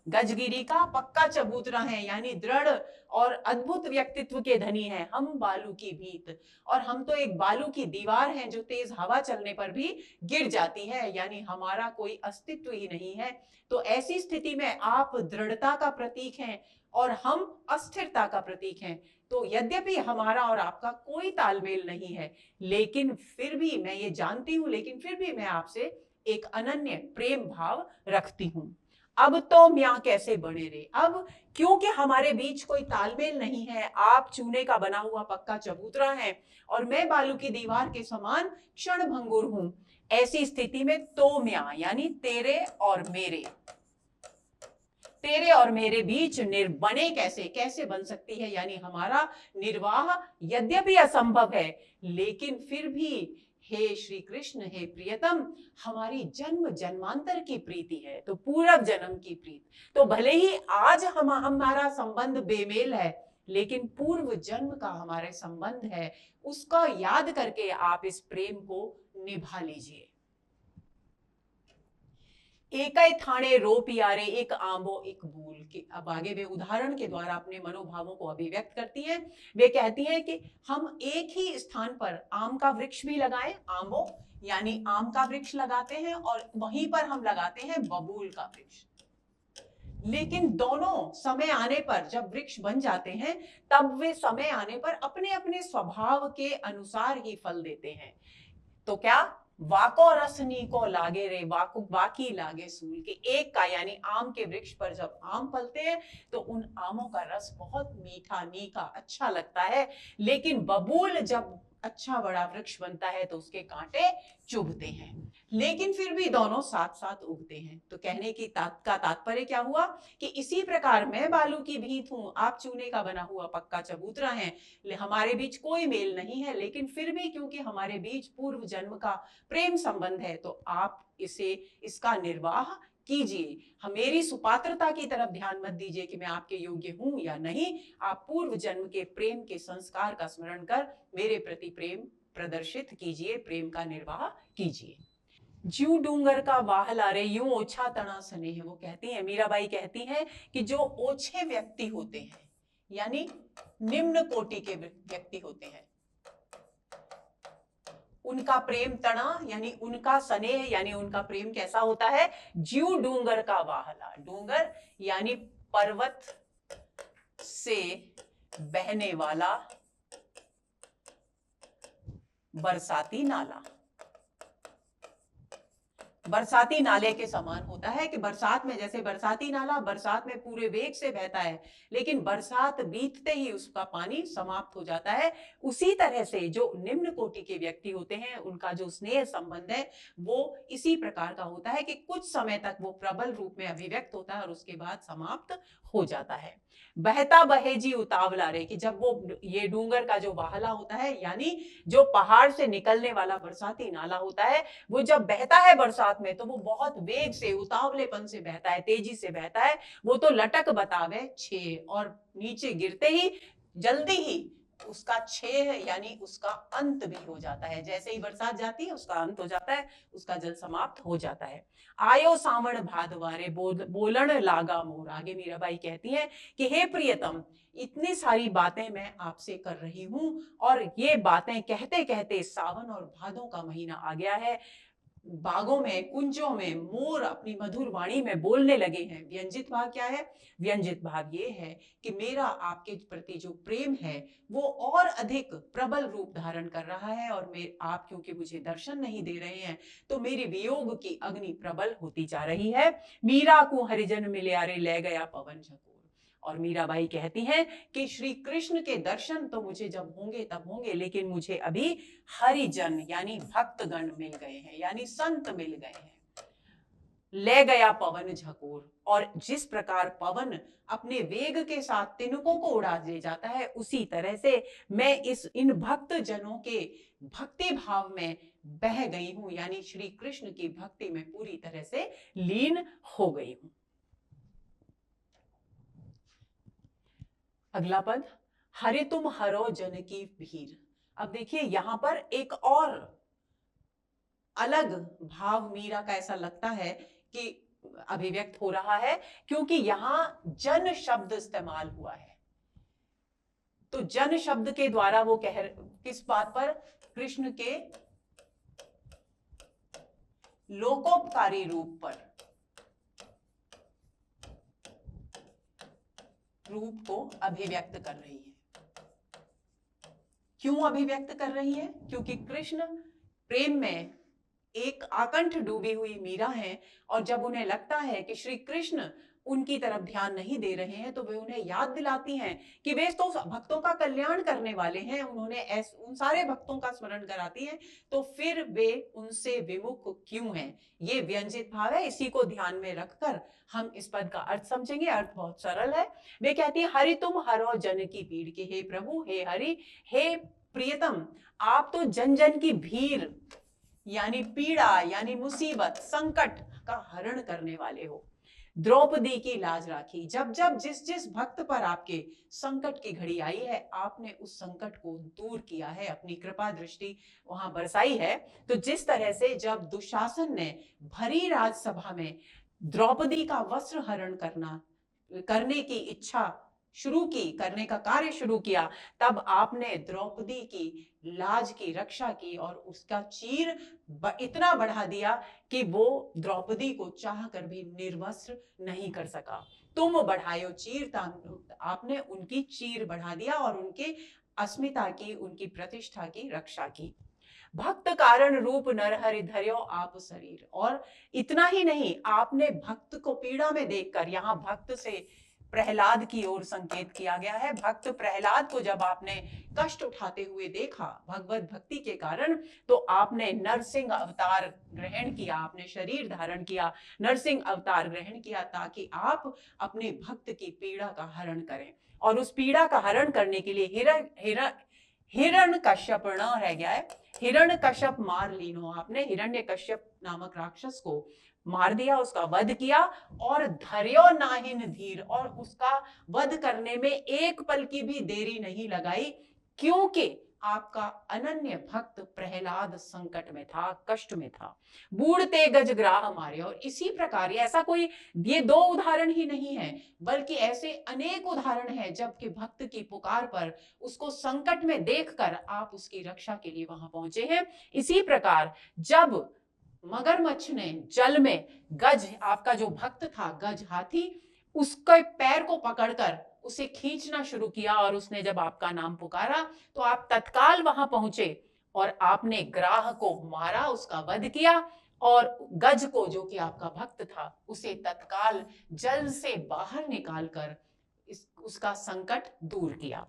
गजगिरी का पक्का चबूतरा है, यानी दृढ़ और अद्भुत व्यक्तित्व के धनी हैं। हम बालू की भीत, और हम तो एक बालू की दीवार हैं जो तेज हवा चलने पर भी गिर जाती है, यानी हमारा कोई अस्तित्व ही नहीं है। तो ऐसी स्थिति में आप दृढ़ता का प्रतीक हैं और हम अस्थिरता का प्रतीक हैं। तो यद्यपि हमारा और आपका कोई तालमेल नहीं है, लेकिन फिर भी मैं ये जानती हूं, लेकिन फिर भी मैं आपसे एक अनन्य प्रेम भाव रखती हूं। अब तो म्या कैसे बने रे, अब क्योंकि हमारे बीच कोई तालमेल नहीं है, आप चूने का बना हुआ पक्का चबूतरा है और मैं बालू की दीवार के समान क्षण भंगुर हूं। ऐसी स्थिति में तो म्या यानी तेरे और मेरे बीच बने कैसे बन सकती है, यानी हमारा निर्वाह यद्यपि असंभव है, लेकिन फिर भी हे श्री कृष्ण, हे प्रियतम, हमारी जन्म जन्मांतर की प्रीति है, तो पूर्व जन्म की प्रीति। तो भले ही आज हमारा संबंध बेमेल है, लेकिन पूर्व जन्म का हमारे संबंध है, उसका याद करके आप इस प्रेम को निभा लीजिए। एक थाने रो पियारे, एक आंबो एक बूल के। अब आगे वे उदाहरण के द्वारा अपने मनोभावों को अभिव्यक्त करती हैं। वे कहती हैं कि हम एक ही स्थान पर आम का वृक्ष भी लगाएं, आंबो यानी आम का वृक्ष लगाते हैं, और वहीं पर हम लगाते हैं बबूल का वृक्ष, लेकिन दोनों समय आने पर जब वृक्ष बन जाते हैं तब वे समय आने पर अपने अपने स्वभाव के अनुसार ही फल देते हैं। तो क्या वाको रसनी को लागे रे वाको बाकी लागे सूल के। एक का यानी आम के वृक्ष पर जब आम फलते हैं तो उन आमों का रस बहुत मीठा मीठा अच्छा लगता है, लेकिन बबूल जब अच्छा बड़ा वृक्ष बनता है तो उसके कांटे चुभते हैं, लेकिन फिर भी दोनों साथ साथ उगते हैं। तो कहने की का तात्पर्य क्या हुआ कि इसी प्रकार मैं बालू की भींत हूं, आप चूने का बना हुआ पक्का चबूतरा हैं, हमारे बीच कोई मेल नहीं है, लेकिन फिर भी क्योंकि हमारे बीच पूर्व जन्म का प्रेम संबंध है तो आप इसका निर्वाह कीजिए। मेरी सुपात्रता की तरफ ध्यान मत दीजिए कि मैं आपके योग्य हूं या नहीं, आप पूर्व जन्म के प्रेम के संस्कार का स्मरण कर मेरे प्रति प्रेम प्रदर्शित कीजिए, प्रेम का निर्वाह कीजिए। ज्यू डूंगर का वाहला रे यूं ओछा तना सने है। वो कहती है, मीराबाई कहती है कि जो ओछे व्यक्ति होते हैं यानी निम्न कोटि के व्यक्ति होते हैं, उनका प्रेम तना यानी उनका स्नेह यानी उनका प्रेम कैसा होता है, ज्यू डूंगर का वाहला। डूंगर यानी पर्वत से बहने वाला बरसाती नाला। बरसाती नाले के समान होता है कि बरसात में, जैसे बरसाती नाला बरसात में पूरे वेग से बहता है लेकिन बरसात बीतते ही उसका पानी समाप्त हो जाता है, उसी तरह से जो निम्न कोटि के व्यक्ति होते हैं उनका जो स्नेह संबंध है वो इसी प्रकार का होता है कि कुछ समय तक वो प्रबल रूप में अभिव्यक्त होता है और उसके बाद समाप्त हो जाता है। बहता बहे जी उतावला रे, कि जब वो ये डूंगर का जो वाहला होता है यानी जो पहाड़ से निकलने वाला बरसाती नाला होता है, वो जब बहता है बरसात में तो वो बहुत वेग से उतावलेपन से बहता है, तेजी से बहता है। वो तो लटक बतावे छे, और नीचे गिरते ही जल्दी ही उसका छेह यानी उसका अंत भी हो जाता है। जैसे ही बरसात जाती है उसका अंत हो जाता है, उसका जल समाप्त हो जाता है। आयो सावण भादवारे बोलन लागा मोर। आगे मीराबाई कहती है कि हे प्रियतम, इतनी सारी बातें मैं आपसे कर रही हूं और ये बातें कहते कहते सावन और भादों का महीना आ गया है। बागों में कुंजों में मोर अपनी मधुर वाणी में बोलने लगे हैं। व्यंजित भाव क्या है? व्यंजित भाव ये है कि मेरा आपके प्रति जो प्रेम है वो और अधिक प्रबल रूप धारण कर रहा है, और आप क्योंकि मुझे दर्शन नहीं दे रहे हैं तो मेरी वियोग की अग्नि प्रबल होती जा रही है। मीरा को हरिजन मिले आरे ले गया पवन झकोर। और मीराबाई कहती हैं कि श्री कृष्ण के दर्शन तो मुझे जब होंगे तब होंगे, लेकिन मुझे अभी हरिजन यानी भक्तगण मिल गए हैं, यानी संत मिल गए हैं। ले गया पवन झकोर, और जिस प्रकार पवन अपने वेग के साथ तिनकों को उड़ा ले जाता है, उसी तरह से मैं इन भक्त जनों के भक्ति भाव में बह गई हूं, यानी श्री कृष्ण की भक्ति में पूरी तरह से लीन हो गई हूं। अगला पद, हरि तुम हरो जन की भीर। अब देखिए यहां पर एक और अलग भाव मीरा का ऐसा लगता है कि अभिव्यक्त हो रहा है, क्योंकि यहां जन शब्द इस्तेमाल हुआ है। तो जन शब्द के द्वारा वो किस बात पर? कृष्ण के लोकोपकारी रूप को अभिव्यक्त कर रही है। क्यों अभिव्यक्त कर रही है? क्योंकि कृष्ण प्रेम में एक आकंठ डूबी हुई मीरा है, और जब उन्हें लगता है कि श्री कृष्ण उनकी तरफ ध्यान नहीं दे रहे हैं तो वे उन्हें याद दिलाती हैं कि वे तो भक्तों का कल्याण करने वाले हैं, उन्होंने उन सारे भक्तों का स्मरण कराती हैं, तो फिर वे उनसे विमुख क्यों हैं? ये व्यंजित भाव है, इसी को ध्यान में रखकर हम इस पद का अर्थ समझेंगे। अर्थ बहुत सरल है। वे कहती है, हरि तुम हरो जन की पीड़ के, हे प्रभु, हे हरि, हे प्रियतम, आप तो जन जन की भीड़ यानी पीड़ा यानी मुसीबत संकट का हरण करने वाले हो। द्रौपदी की लाज राखी, जब जब जिस जिस भक्त पर आपके संकट की घड़ी आई है आपने उस संकट को दूर किया है, अपनी कृपा दृष्टि वहां बरसाई है। तो जिस तरह से जब दुशासन ने भरी राजसभा में द्रौपदी का वस्त्र हरण करने की इच्छा शुरू की, करने का कार्य शुरू किया, तब आपने द्रौपदी की लाज की रक्षा की और उसका चीर इतना बढ़ा दिया कि वो द्रौपदी को चाह कर भी निर्वस्त्र नहीं कर सका। तुम बढ़ायो चीर, आपने उनकी चीर बढ़ा दिया और उनके अस्मिता की, उनकी प्रतिष्ठा की रक्षा की। भक्त कारण रूप नरहरि धर्यो आप शरीर। और इतना ही नहीं, आपने भक्त को पीड़ा में देखकर, यहाँ भक्त से प्रहलाद की ओर संकेत किया गया है। भक्त प्रहलाद को जब आपने कष्ट उठाते हुए देखा भगवत भक्ति के कारण, तो आपने नरसिंह अवतार ग्रहण किया, आपने शरीर धारण किया, नरसिंह अवतार ग्रहण किया, ताकि आप अपने भक्त की पीड़ा का हरण करें। और उस पीड़ा का हरण करने के लिए हिरण कश्यप न रह गया है, हिरण कश्यप मार लीनो, आपने हिरण्य कश्यप नामक राक्षस को मार दिया, उसका वध किया। और धर्यो नाहिन धीर, और उसका वध करने में एक पल की भी देरी नहीं लगाई, क्योंकि आपका अनन्य भक्त प्रहलाद संकट में था, कष्ट में था। बूढ़ते गज ग्राह मारे। और इसी प्रकार ऐसा कोई, ये दो उदाहरण ही नहीं है, बल्कि ऐसे अनेक उदाहरण हैं जबकि भक्त की पुकार पर, उसको संकट में देखकर आप उसकी रक्षा के लिए वहां पहुंचे हैं। इसी प्रकार जब मगरमच्छ ने जल में गज, आपका जो भक्त था गज हाथी, उसके पैर को पकड़कर उसे खींचना शुरू किया, और उसने जब आपका नाम पुकारा तो आप तत्काल वहां पहुंचे और आपने ग्राह को मारा, उसका वध किया, और गज को, जो कि आपका भक्त था, उसे तत्काल जल से बाहर निकालकर उसका संकट दूर किया।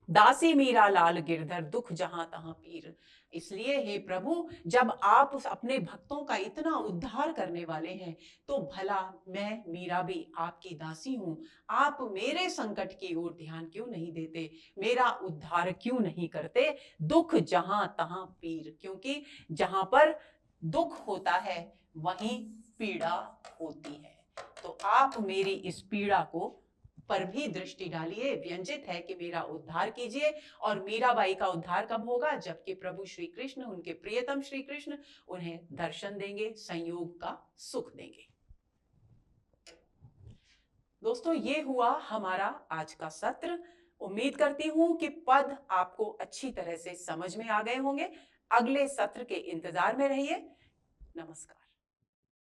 दासी मीरा लाल गिरधर दुख जहां तहां पीर। इसलिए हे प्रभु, जब आप अपने भक्तों का इतना उद्धार करने वाले हैं, तो भला मैं मीरा भी आपकी दासी हूं, आप मेरे संकट की ओर ध्यान क्यों नहीं देते, मेरा उद्धार क्यों नहीं करते। दुख जहां तहां पीर, क्योंकि जहां पर दुख होता है वहीं पीड़ा होती है। तो आप मेरी इस पीड़ा को पर भी दृष्टि डालिए, व्यंजित है कि मेरा उद्धार कीजिए। और मीराबाई का उद्धार कब होगा, जबकि प्रभु श्री कृष्ण, उनके प्रियतम श्री कृष्ण, उन्हें दर्शन देंगे, संयोग का सुख देंगे। दोस्तों, ये हुआ हमारा आज का सत्र। उम्मीद करती हूं कि पद आपको अच्छी तरह से समझ में आ गए होंगे। अगले सत्र के इंतजार में रहिए। नमस्कार।